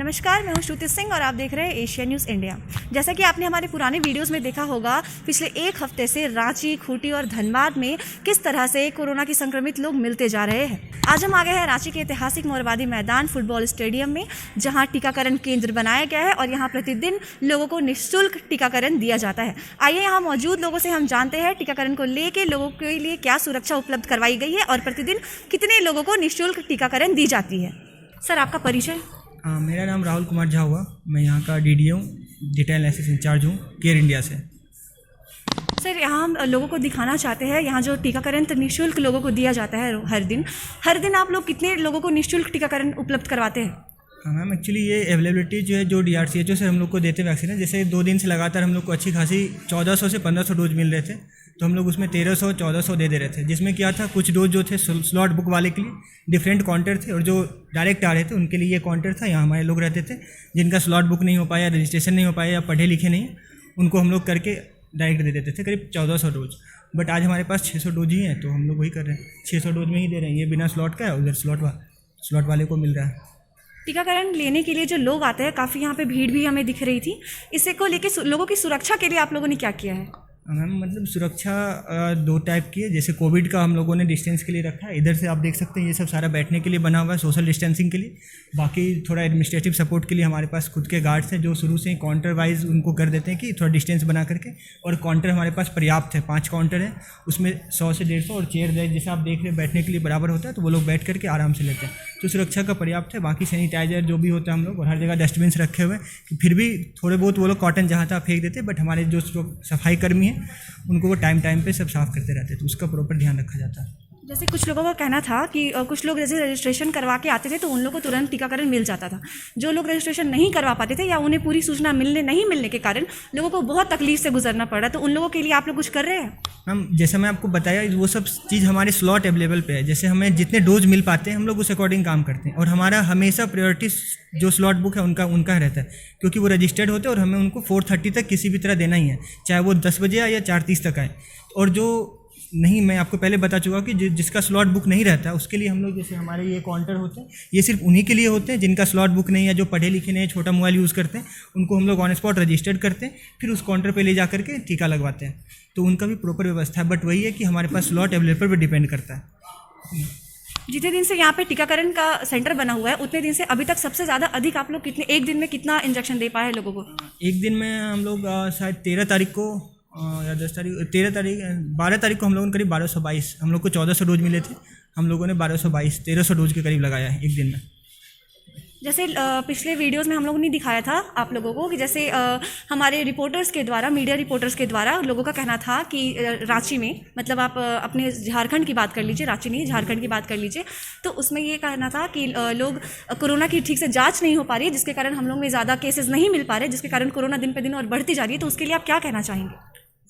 नमस्कार, मैं हूं श्रुति सिंह और आप देख रहे हैं एशिया न्यूज़ इंडिया। जैसा कि आपने हमारे पुराने वीडियोस में देखा होगा, पिछले एक हफ्ते से रांची, खूंटी और धनबाद में किस तरह से कोरोना के संक्रमित लोग मिलते जा रहे हैं। आज हम आ गए हैं रांची के ऐतिहासिक मोरबादी मैदान फुटबॉल स्टेडियम में, जहाँ टीकाकरण केंद्र बनाया गया है और यहाँ प्रतिदिन लोगों को निःशुल्क टीकाकरण दिया जाता है। आइए यहाँ मौजूद लोगों से हम जानते हैं टीकाकरण को लेकर लोगों के लिए क्या सुरक्षा उपलब्ध करवाई गई है और प्रतिदिन कितने लोगों को निःशुल्क टीकाकरण दी जाती है। सर, आपका परिचय? मेरा नाम राहुल कुमार झा हुआ। मैं यहाँ का डीडीओ डेटा एनालिसिस इंचार्ज हूँ केयर इंडिया से। सर, यहाँ हम लोगों को दिखाना चाहते हैं, यहाँ जो टीकाकरण तो निःशुल्क लोगों को दिया जाता है हर दिन आप लोग कितने लोगों को निःशुल्क टीकाकरण उपलब्ध करवाते हैं? हाँ मैम, एक्चुअली ये अवेलेबिलिटी जो है जो DRCHO से हम लोग को देते वैक्सीन है। जैसे 2 दिन से लगातार हम लोग को अच्छी खासी 1400 से 1500 डोज मिल रहे थे, तो हम लोग उसमें 1300-1400 दे रहे थे। जिसमें क्या था, कुछ डोज जो थे स्लॉट बुक वाले के लिए डिफरेंट काउंटर थे और जो डायरेक्ट आ रहे थे उनके लिए ये काउंटर था। यहाँ हमारे लोग रहते थे जिनका स्लॉट बुक नहीं हो पाया, रजिस्ट्रेशन नहीं हो पाया या पढ़े लिखे नहीं, उनको हम लोग करके डायरेक्ट दे देते थे करीब 1400 डोज। बट आज हमारे पास 600 डोज ही हैं, तो हम लोग वही कर रहे हैं, 600 डोज में ही दे रहे हैं। ये बिना स्लॉट का है, उधर स्लॉट वाले को मिल रहा है। टीकाकरण लेने के लिए जो लोग आते हैं, काफ़ी यहाँ पे भीड़ भी हमें दिख रही थी। इससे को लेकर लोगों की सुरक्षा के लिए आप लोगों ने क्या किया है? मैम, मतलब सुरक्षा 2 टाइप की है। जैसे कोविड का हम लोगों ने डिस्टेंस के लिए रखा है। इधर से आप देख सकते हैं ये सब सारा बैठने के लिए बना हुआ है, सोशल डिस्टेंसिंग के लिए। बाकी थोड़ा एडमिनिस्ट्रेटिव सपोर्ट के लिए हमारे पास खुद के गार्ड्स हैं जो शुरू से ही काउंटर वाइज उनको कर देते हैं कि थोड़ा डिस्टेंस बना करके। और काउंटर हमारे पास पर्याप्त है, 5 काउंटर है, उसमें 100 से 150 और चेयर जैसे आप देख रहे हैं बैठने के लिए बराबर होता है, तो वो लोग बैठ करके आराम से लेते हैं। तो सुरक्षा का पर्याप्त है। बाकी सैनिटाइजर जो भी होता है हम लोग, और हर जगह डस्टबिन रखे हुए हैं। फिर भी थोड़े बहुत वो लोग कॉटन जहाँ था फेंक देते, बट हमारे जो सफाई कर्मी हैं उनको वो टाइम पे सब साफ़ करते रहते हैं, तो उसका प्रॉपर ध्यान रखा जाता है। जैसे कुछ लोगों का कहना था कि कुछ लोग जैसे रजिस्ट्रेशन करवा के आते थे तो उन लोगों को तुरंत टीकाकरण मिल जाता था। जो लोग रजिस्ट्रेशन नहीं करवा पाते थे या उन्हें पूरी सूचना नहीं मिलने के कारण लोगों को बहुत तकलीफ से गुजरना पड़ा, तो उन लोगों के लिए आप लोग कुछ कर रहे हैं? मैम, जैसे मैं आपको बताया, वो सब चीज़ हमारे स्लॉट अवेलेबल पे है। जैसे हमें जितने डोज मिल पाते हैं हम लोग उस अकॉर्डिंग काम करते हैं, और हमारा हमेशा प्रायोरिटी जो स्लॉट बुक है उनका रहता है, क्योंकि वो रजिस्टर्ड होते हैं और हमें उनको 4:30 तक किसी भी तरह देना ही है, चाहे वो 10 बजे आए या 4:30 तक आए। और जो नहीं, मैं आपको पहले बता चुका हूँ कि जिसका स्लॉट बुक नहीं रहता उसके लिए हम लोग, जैसे हमारे ये काउंटर होते हैं, ये सिर्फ उन्हीं के लिए होते हैं जिनका स्लॉट बुक नहीं है, जो पढ़े लिखे नहीं, छोटा मोबाइल यूज़ करते हैं, उनको हम लोग ऑन स्पॉट रजिस्टर्ड करते हैं, फिर उस काउंटर पे ले जा करके टीका लगवाते हैं। तो उनका भी प्रॉपर व्यवस्था है, बट वही है कि हमारे पास स्लॉट अवेलेबल पर डिपेंड करता है। जितने दिन से यहाँ पे टीकाकरण का सेंटर बना हुआ है, उतने दिन से अभी तक सबसे ज़्यादा अधिक आप लोग एक दिन में कितना इंजेक्शन दे पाए हैं लोगों को? एक दिन में हम लोग शायद 13 तारीख को या 10 तारीख 12 तारीख को हम लोगों ने करीब 1222, हम लोग को 1400 डोज मिले थे, हम लोगों ने 1300 डोज के करीब लगाया है एक दिन में। जैसे पिछले वीडियोस में हम लोगों ने दिखाया था आप लोगों को कि जैसे हमारे रिपोर्टर्स के द्वारा, मीडिया रिपोर्टर्स के द्वारा लोगों का कहना था कि रांची में, मतलब आप अपने झारखंड की बात कर लीजिए, रांची नहीं झारखंड की बात कर लीजिए, तो उसमें ये कहना था कि लोग कोरोना की ठीक से जांच नहीं हो पा रही है, जिसके कारण हम लोग में ज़्यादा केसेस नहीं मिल पा रहे, जिसके कारण कोरोना दिन पे दिन और बढ़ती जा रही है। तो उसके लिए आप क्या कहना चाहेंगे?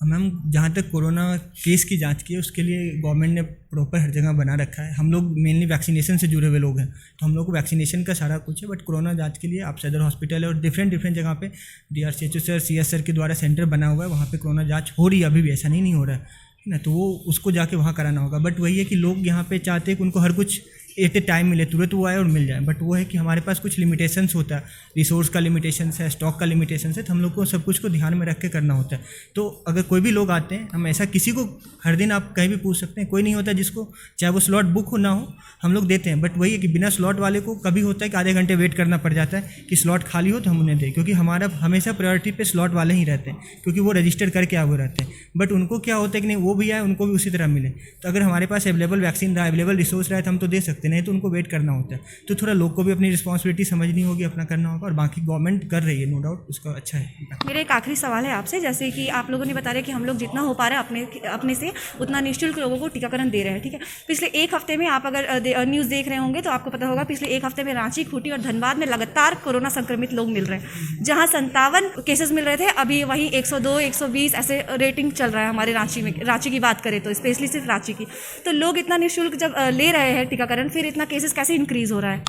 मैम, जहाँ तक कोरोना केस की जांच की है उसके लिए गवर्नमेंट ने प्रॉपर हर जगह बना रखा है। हम लोग मेनली वैक्सीनेशन से जुड़े हुए लोग हैं, तो हम लोग को वैक्सीनेशन का सारा कुछ है। बट कोरोना जांच के लिए आप सदर हॉस्पिटल है और डिफरेंट जगह पे DRCHO सर, CS सर के द्वारा सेंटर बना हुआ है, वहाँ पे कोरोना जांच हो रही है। अभी भी ऐसा नहीं हो रहा है ना, तो वो उसको जाके वहाँ कराना होगा। बट वही है कि लोग यहाँ पे चाहते हैं कि उनको हर कुछ एट ए टाइम मिले, तुरंत वो आए और मिल जाए। बट वो है कि हमारे पास कुछ लिमिटेशंस होता है, रिसोर्स का लिमिटेशंस है, स्टॉक का लिमिटेशंस है, तो हम लोग को सब कुछ को ध्यान में रख के करना होता है। तो अगर कोई भी लोग आते हैं, हम ऐसा किसी को हर दिन आप कहीं भी पूछ सकते हैं, कोई नहीं होता जिसको, चाहे वो स्लॉट बुक हो ना हो, हम लोग देते हैं। बट वही है कि बिना स्लॉट वाले को कभी होता है कि आधे घंटे वेट करना पड़ जाता है कि स्लॉट खाली हो तो हम उन्हें दें, क्योंकि हमारा हमेशा प्रायोरिटी पे स्लॉट वाले ही रहते हैं, क्योंकि वो रजिस्टर करके आए हुए रहते हैं। बट उनको क्या होता है कि नहीं, वो भी आए, उनको भी उसी तरह मिले। तो अगर हमारे पास अवेलेबल वैक्सीन रहा, अवेलेबल रिसोर्स रहा, तो हम तो दे सकते, नहीं तो उनको वेट करना होता है। तो थोड़ा लोग को भी अपनी रिस्पॉन्सिबिलिटी समझनी होगी, अपना करना होगा, और बाकी गवर्नमेंट कर रही है, नो डाउट, उसका अच्छा है। मेरा एक आखिरी सवाल है आपसे, जैसे कि आप लोगों ने बता रहे कि हम लोग जितना हो पा रहा है अपने से उतना निःशुल्क लोगों को टीकाकरण दे रहे हैं, ठीक है। पिछले एक हफ्ते में आप अगर न्यूज़ देख रहे होंगे तो आपको पता होगा, पिछले एक हफ्ते में रांची, खूंटी और धनबाद में लगातार कोरोना संक्रमित लोग मिल रहे हैं। जहाँ 57 केसेस मिल रहे थे, अभी वहीं 102, 120 ऐसे रेटिंग चल रहा है हमारे रांची में। रांची की बात करें तो स्पेशली सिर्फ रांची की, तो लोग इतना निःशुल्क जब ले रहे हैं टीकाकरण, फिर इतना केसेस कैसे इंक्रीज़ हो रहा है?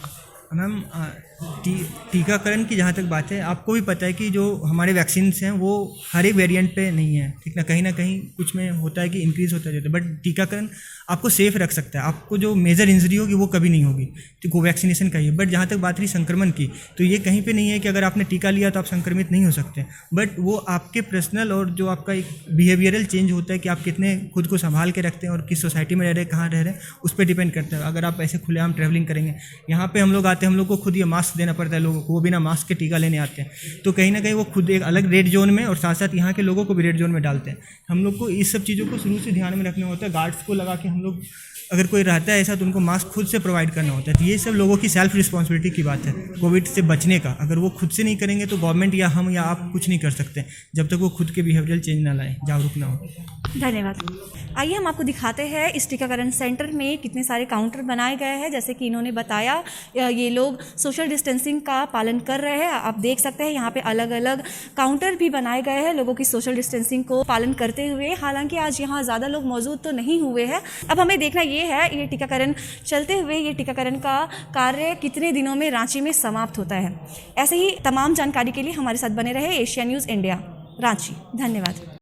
मैम, टीकाकरण की जहाँ तक बात है, आपको भी पता है कि जो हमारे वैक्सीन हैं वो हर एक वेरिएंट पे नहीं है, ठीक ना कहीं कुछ में होता है कि इंक्रीज़ होता जाता है, बट टीकाकरण आपको सेफ रख सकता है। आपको जो मेजर इंजरी होगी वो कभी नहीं होगी, तो कोवैक्सीनेशन का ही है। बट जहाँ तक बात रही संक्रमण की, तो ये कहीं पे नहीं है कि अगर आपने टीका लिया तो आप संक्रमित नहीं हो सकते, बट वो आपके पर्सनल और जो आपका एक बिहेवियरल चेंज होता है कि आप कितने खुद को संभाल के रखते हैं और किस सोसाइटी में रह रहे हैं, कहाँ रह रहे हैं, उस पर डिपेंड करता है। अगर आप ऐसे खुलेआम ट्रैवलिंग करेंगे, यहाँ पे हम लोग आते हैं, हम लोग को खुद ये मास्क देना पड़ता है लोगों को, वो बिना मास्क के टीका लेने आते हैं, तो कहीं ना कहीं वो खुद एक अलग रेड जोन में और साथ साथ यहाँ के लोगों को भी रेड जोन में डालते हैं। हम लोग को इस सब चीज़ों को शुरू से ध्यान में रखना होता है। गार्ड्स को लगा के हम लोग, अगर कोई रहता है ऐसा तो उनको मास्क खुद से प्रोवाइड करना होता है। तो ये सब लोगों की सेल्फ रिस्पॉन्सिबिलिटी की बात है कोविड से बचने का। अगर वो खुद से नहीं करेंगे तो गवर्नमेंट या हम या आप कुछ नहीं कर सकते जब तक वो खुद के बिहेवियरल चेंज ना लाए, जागरूक ना हो। धन्यवाद। आइए हम आपको दिखाते हैं इस टीकाकरण सेंटर में कितने सारे काउंटर बनाए गए हैं। जैसे कि इन्होंने बताया, ये लोग सोशल डिस्टेंसिंग का पालन कर रहे हैं। आप देख सकते हैं यहाँ पे अलग अलग काउंटर भी बनाए गए हैं लोगों की सोशल डिस्टेंसिंग को पालन करते हुए। हालांकि आज यहाँ ज़्यादा लोग मौजूद तो नहीं हुए हैं। अब हमें देखना ये है, ये टीकाकरण चलते हुए ये टीकाकरण का कार्य कितने दिनों में रांची में समाप्त होता है। ऐसे ही तमाम जानकारी के लिए हमारे साथ बने रहे। Asia news India, Ranchi. धन्यवाद।